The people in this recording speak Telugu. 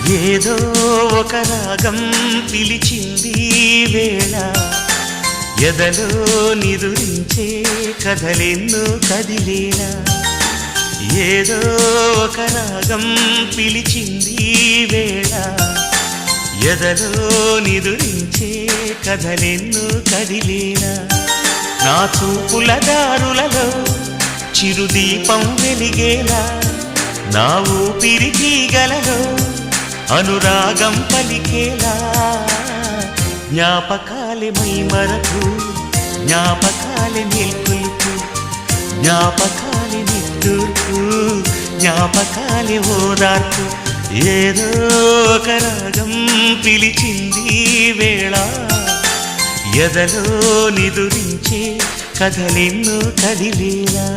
ఏదో ఒక రాగం పిలిచింది వేళ ఎదలో నిదురించే కథలెన్నో కదిలేలా ఏదో ఒక రాగం పిలిచింది వేళ ఎదలో నిదురించే కథలెన్నో కదిలేలా నా చూపుల దారులలో చిరుదీపం వెలిగేలా నా ఊపిరి తీగలలో అనురాగం పలికేలా జ్ఞాపకాలే మైమరకు జ్ఞాపకాలే మేల్కొలుపు జ్ఞాపకాలే నిట్టూర్పు జ్ఞాపకాలే ఓదార్పు ఏదో ఒక రాగం పిలిచింది వేళ ఎదలో నిదురించే కథలెన్నో కదిలేలా